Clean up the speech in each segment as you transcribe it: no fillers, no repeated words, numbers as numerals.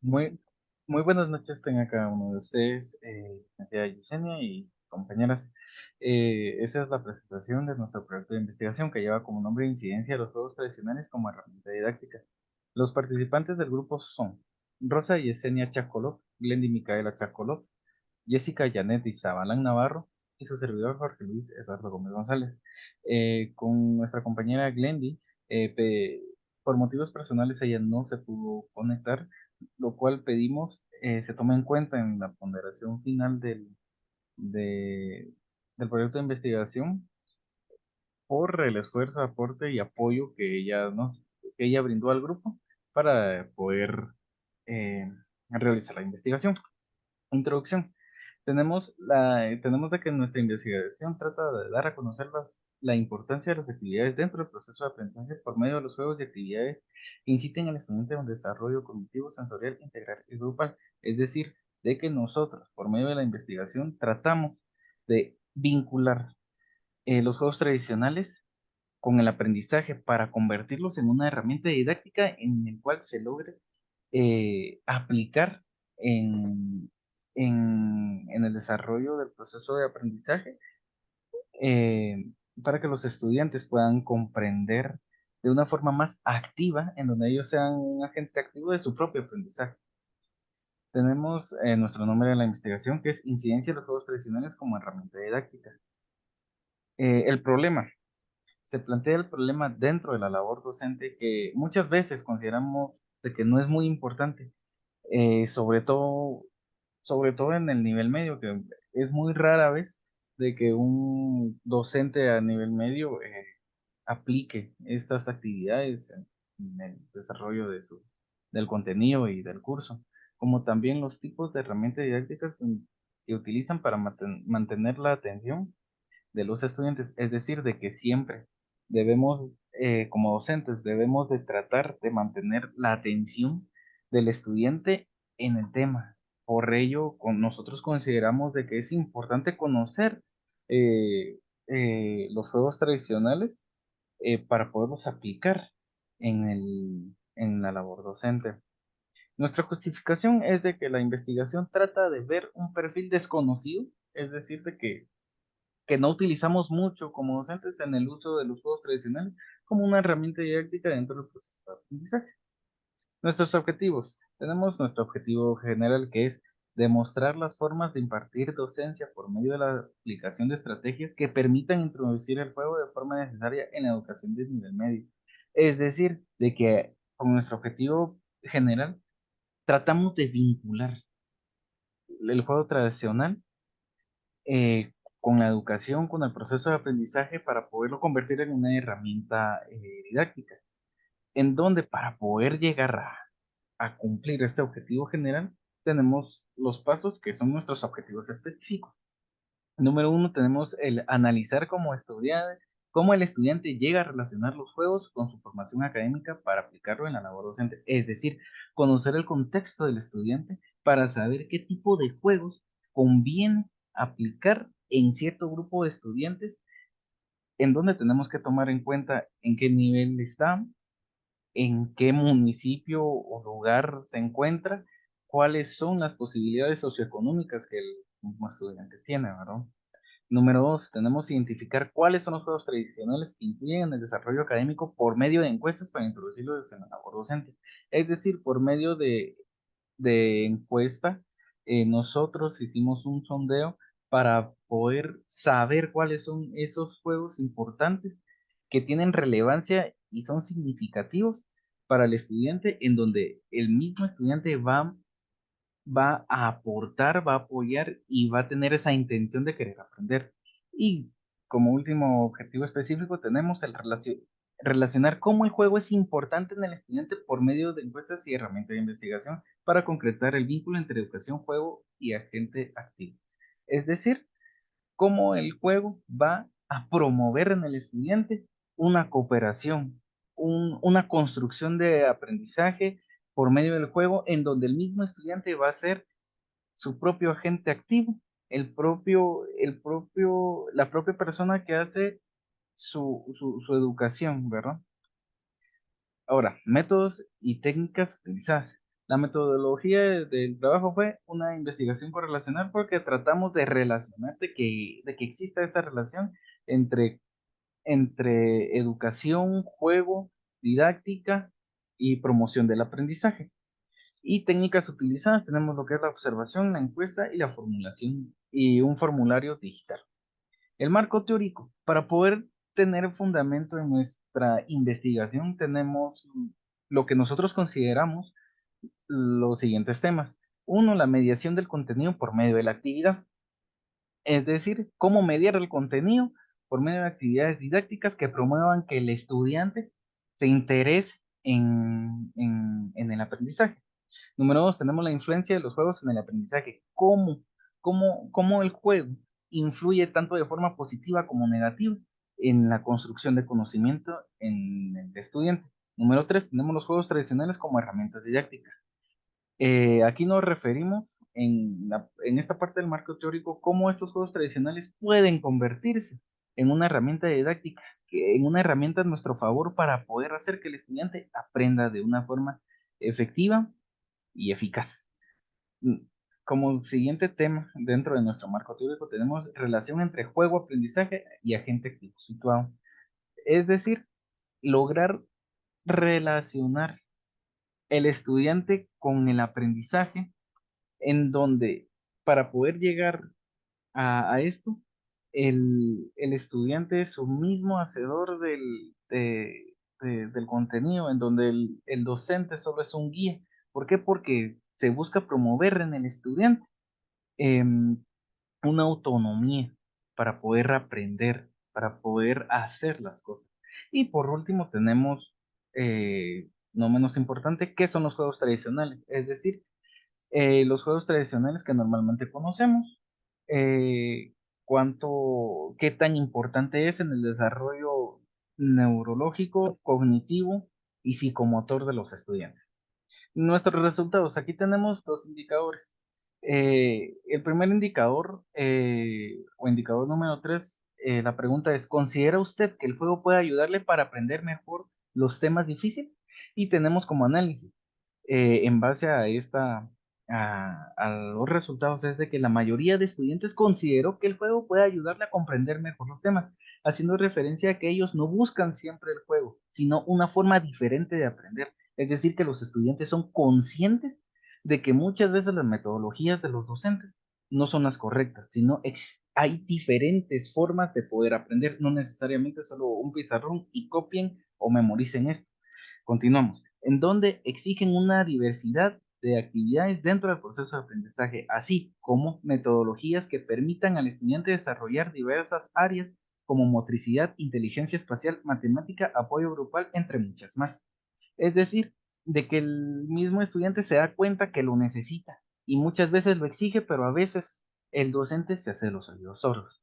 Muy, muy buenas noches tenga cada uno de ustedes, licenciada Yesenia y compañeras. Esa es la presentación de nuestro proyecto de investigación que lleva como nombre Incidencia de los juegos tradicionales como herramienta didáctica. Los participantes del grupo son Rosa Yesenia Chacolov, Glendy Micaela Chacolov, Jessica Janet Zabalán Navarro y su servidor Jorge Luis Eduardo Gómez González. Con nuestra compañera Glendy, por motivos personales ella no se pudo conectar, lo cual pedimos se tome en cuenta en la ponderación final del proyecto de investigación por el esfuerzo, aporte y apoyo que ella brindó al grupo para poder eh, realizar la investigación. Introducción. Tenemos de que nuestra investigación trata de dar a conocer la importancia de las actividades dentro del proceso de aprendizaje por medio de los juegos y actividades que inciten al estudiante a un desarrollo cognitivo, sensorial, integral y grupal. Es decir, de que nosotros, por medio de la investigación, tratamos de vincular los juegos tradicionales con el aprendizaje para convertirlos en una herramienta didáctica en el cual se logre aplicar en, en el desarrollo del proceso de aprendizaje eh, para que los estudiantes puedan comprender de una forma más activa, en donde ellos sean un agente activo de su propio aprendizaje. Tenemos nuestro nombre de la investigación, que es Incidencia de los juegos tradicionales como herramienta didáctica. El problema. Se plantea el problema dentro de la labor docente que muchas veces consideramos de que no es muy importante, sobre sobre todo en el nivel medio, que es muy rara vez de que un docente a nivel medio aplique estas actividades en el desarrollo del contenido y del curso, como también los tipos de herramientas didácticas que utilizan para mantener la atención de los estudiantes, es decir, de que siempre debemos, como docentes, debemos de tratar de mantener la atención del estudiante en el tema. Por ello, nosotros consideramos de que es importante conocer eh, los juegos tradicionales para poderlos aplicar en la labor docente. Nuestra justificación es de que la investigación trata de ver un perfil desconocido, es decir, de que no utilizamos mucho como docentes en el uso de los juegos tradicionales como una herramienta didáctica dentro del proceso de aprendizaje. Nuestros objetivos. Tenemos nuestro objetivo general que es demostrar las formas de impartir docencia por medio de la aplicación de estrategias que permitan introducir el juego de forma necesaria en la educación de nivel medio. Es decir, de que con nuestro objetivo general tratamos de vincular el juego tradicional con la educación, con el proceso de aprendizaje para poderlo convertir en una herramienta didáctica, en donde para poder llegar a cumplir este objetivo general, tenemos los pasos que son nuestros objetivos específicos. Número uno, tenemos el analizar cómo el estudiante llega a relacionar los juegos con su formación académica para aplicarlo en la labor docente. Es decir, conocer el contexto del estudiante para saber qué tipo de juegos conviene aplicar en cierto grupo de estudiantes, en donde tenemos que tomar en cuenta en qué nivel está, en qué municipio o lugar se encuentra, cuáles son las posibilidades socioeconómicas que el mismo estudiante tiene, ¿verdad? Número dos, tenemos que identificar cuáles son los juegos tradicionales que influyen en el desarrollo académico por medio de encuestas para introducirlos en la labor docente. Es decir, por medio de encuesta, nosotros hicimos un sondeo para poder saber cuáles son esos juegos importantes que tienen relevancia y son significativos para el estudiante, en donde el mismo estudiante va a aportar, va a apoyar y va a tener esa intención de querer aprender. Y como último objetivo específico tenemos relacionar cómo el juego es importante en el estudiante por medio de encuestas y herramientas de investigación para concretar el vínculo entre educación, juego y agente activo. Es decir, cómo el juego va a promover en el estudiante una cooperación, una construcción de aprendizaje por medio del juego en donde el mismo estudiante va a ser su propio agente activo, la propia persona que hace su educación, ¿verdad? Ahora, métodos y técnicas utilizadas. La metodología del trabajo fue una investigación correlacional porque tratamos de relacionar, de que exista esa relación entre, entre educación, juego, didáctica y promoción del aprendizaje. Y técnicas utilizadas tenemos lo que es la observación, la encuesta y la formulación y un formulario digital. El marco teórico. Para poder tener fundamento en nuestra investigación tenemos lo que nosotros consideramos los siguientes temas. Uno, la mediación del contenido por medio de la actividad. Es decir, cómo mediar el contenido por medio de actividades didácticas que promuevan que el estudiante se interese en el aprendizaje. Número dos, tenemos la influencia de los juegos en el aprendizaje. ¿Cómo el juego influye tanto de forma positiva como negativa en la construcción de conocimiento en el estudiante? Número tres, tenemos los juegos tradicionales como herramientas didácticas. Aquí nos referimos en esta parte del marco teórico cómo estos juegos tradicionales pueden convertirse en una herramienta didáctica, en una herramienta a nuestro favor para poder hacer que el estudiante aprenda de una forma efectiva y eficaz. Mm, Como siguiente tema dentro de nuestro marco teórico tenemos relación entre juego, aprendizaje y agente activo situado. Es decir, lograr relacionar el estudiante con el aprendizaje en donde para poder llegar a esto, el estudiante es un mismo hacedor del contenido, en donde el docente solo es un guía. ¿Por qué? Porque se busca promover en el estudiante em, una autonomía para poder aprender, para poder hacer las cosas. Y por último tenemos, no menos importante, ¿qué son los juegos tradicionales? Es decir, los juegos tradicionales que normalmente conocemos, qué tan importante es en el desarrollo neurológico, cognitivo y psicomotor de los estudiantes. Nuestros resultados, aquí tenemos dos indicadores. El primer indicador, o indicador número 3, la pregunta es, ¿considera usted que el juego puede ayudarle para aprender mejor los temas difíciles? Y tenemos como análisis en base a los resultados es de que la mayoría de estudiantes consideró que el juego puede ayudarle a comprender mejor los temas, haciendo referencia a que ellos no buscan siempre el juego, sino una forma diferente de aprender. Es decir, que los estudiantes son conscientes de que muchas veces las metodologías de los docentes no son las correctas, sino hay diferentes formas de poder aprender, no necesariamente solo un pizarrón y copien o memoricen esto. Continuamos, en donde exigen una diversidad de actividades dentro del proceso de aprendizaje, así como metodologías que permitan al estudiante desarrollar diversas áreas como motricidad, inteligencia espacial, matemática, apoyo grupal, entre muchas más. Es decir, de que el mismo estudiante se da cuenta que lo necesita y muchas veces lo exige, pero a veces el docente se hace los oídos sordos.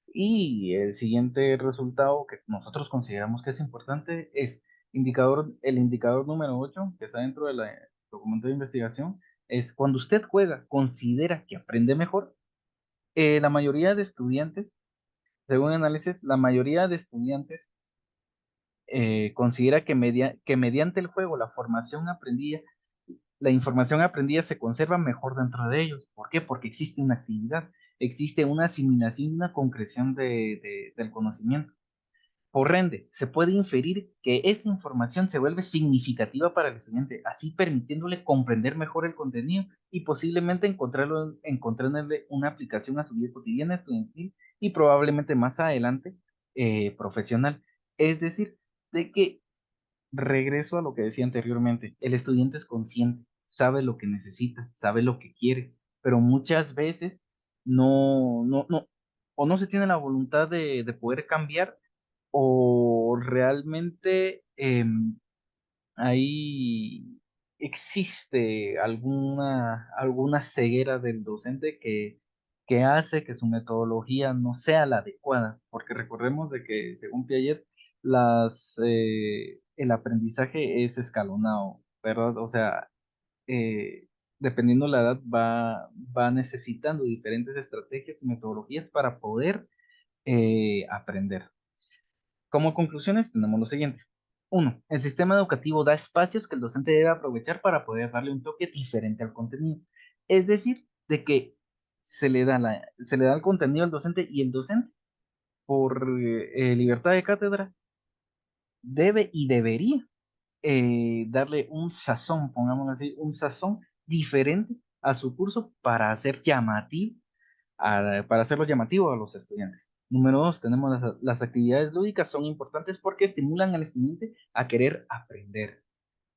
Y el siguiente resultado que nosotros consideramos que es importante es el indicador número 8 que está dentro del documento de investigación, es cuando usted juega, considera que aprende mejor. La mayoría de estudiantes, según análisis, la mayoría de estudiantes considera que mediante el juego la información aprendida se conserva mejor dentro de ellos. ¿Por qué? Porque existe una actividad, existe una asimilación y una concreción del conocimiento. Por ende, se puede inferir que esta información se vuelve significativa para el estudiante, así permitiéndole comprender mejor el contenido y posiblemente encontrándole una aplicación a su vida cotidiana, estudiantil y probablemente más adelante profesional. Es decir, de que regreso a lo que decía anteriormente, el estudiante es consciente, sabe lo que necesita, sabe lo que quiere, pero muchas veces no, o no se tiene la voluntad de poder cambiar o realmente ahí existe alguna ceguera del docente que hace que su metodología no sea la adecuada, porque recordemos de que según Piaget, el aprendizaje es escalonado, ¿verdad? O sea, dependiendo la edad va necesitando diferentes estrategias y metodologías para poder aprender. Como conclusiones tenemos lo siguiente. Uno, el sistema educativo da espacios que el docente debe aprovechar para poder darle un toque diferente al contenido. Es decir, de que se le da el contenido al docente y el docente, por libertad de cátedra, debe y debería darle un sazón, pongamos así, un sazón diferente a su curso para hacer llamativo, para hacerlo llamativo a los estudiantes. Número dos, tenemos las actividades lúdicas, son importantes porque estimulan al estudiante a querer aprender.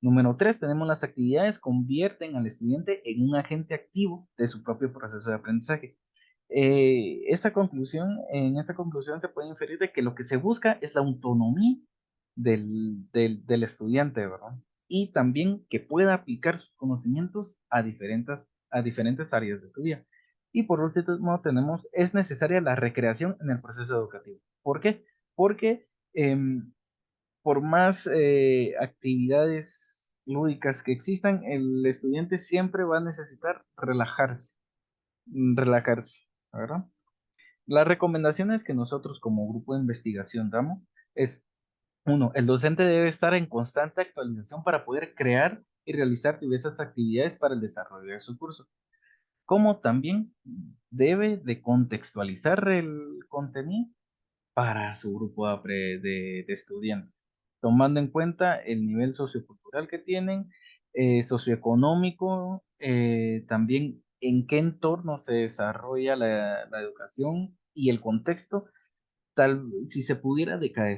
Número tres, tenemos las actividades convierten al estudiante en un agente activo de su propio proceso de aprendizaje. En esta conclusión se puede inferir de que lo que se busca es la autonomía del estudiante, ¿verdad? Y también que pueda aplicar sus conocimientos a diferentes áreas de su vida. Y por último tenemos, es necesaria la recreación en el proceso educativo. ¿Por qué? Porque por más actividades lúdicas que existan, el estudiante siempre va a necesitar relajarse, ¿verdad? Las recomendaciones que nosotros como grupo de investigación damos es, uno, el docente debe estar en constante actualización para poder crear y realizar diversas actividades para el desarrollo de su curso, como también debe de contextualizar el contenido para su grupo de estudiantes, tomando en cuenta el nivel sociocultural que tienen, socioeconómico, también en qué entorno se desarrolla la educación y el contexto, tal si se pudiera de cada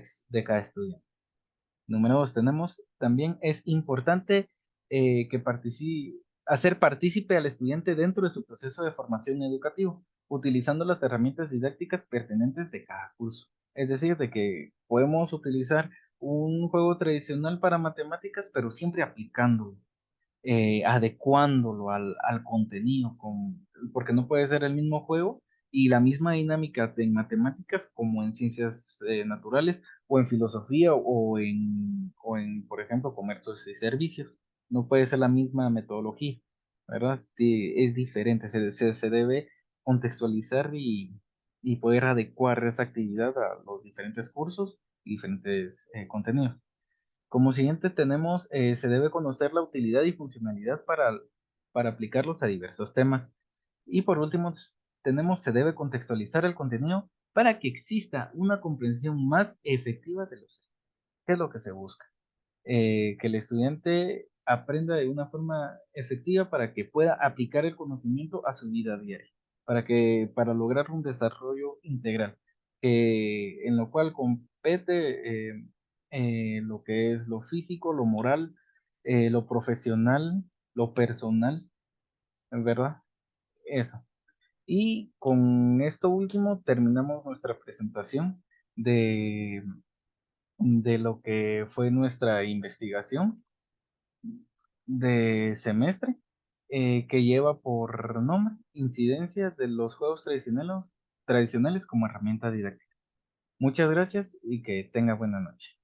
estudiante. Número dos, tenemos también es importante hacer partícipe al estudiante dentro de su proceso de formación educativo, utilizando las herramientas didácticas pertinentes de cada curso. Es decir, de que podemos utilizar un juego tradicional para matemáticas, pero siempre aplicándolo, adecuándolo al contenido, porque no puede ser el mismo juego y la misma dinámica en matemáticas como en ciencias naturales o en filosofía por ejemplo, comercios y servicios. No puede ser la misma metodología, ¿verdad? Es diferente, se debe contextualizar y poder adecuar esa actividad a los diferentes cursos y diferentes contenidos. Como siguiente tenemos, se debe conocer la utilidad y funcionalidad para aplicarlos a diversos temas. Y por último, tenemos, se debe contextualizar el contenido para que exista una comprensión más efectiva de qué es lo que se busca. Que el estudiante aprenda de una forma efectiva para que pueda aplicar el conocimiento a su vida diaria, para lograr un desarrollo integral, en lo cual compete lo que es lo físico, lo moral, lo profesional, lo personal, ¿verdad? Eso. Y con esto último terminamos nuestra presentación de, de lo que fue nuestra investigación de semestre, que lleva por nombre Incidencias de los juegos tradicionales como herramienta didáctica. Muchas gracias y que tenga buena noche.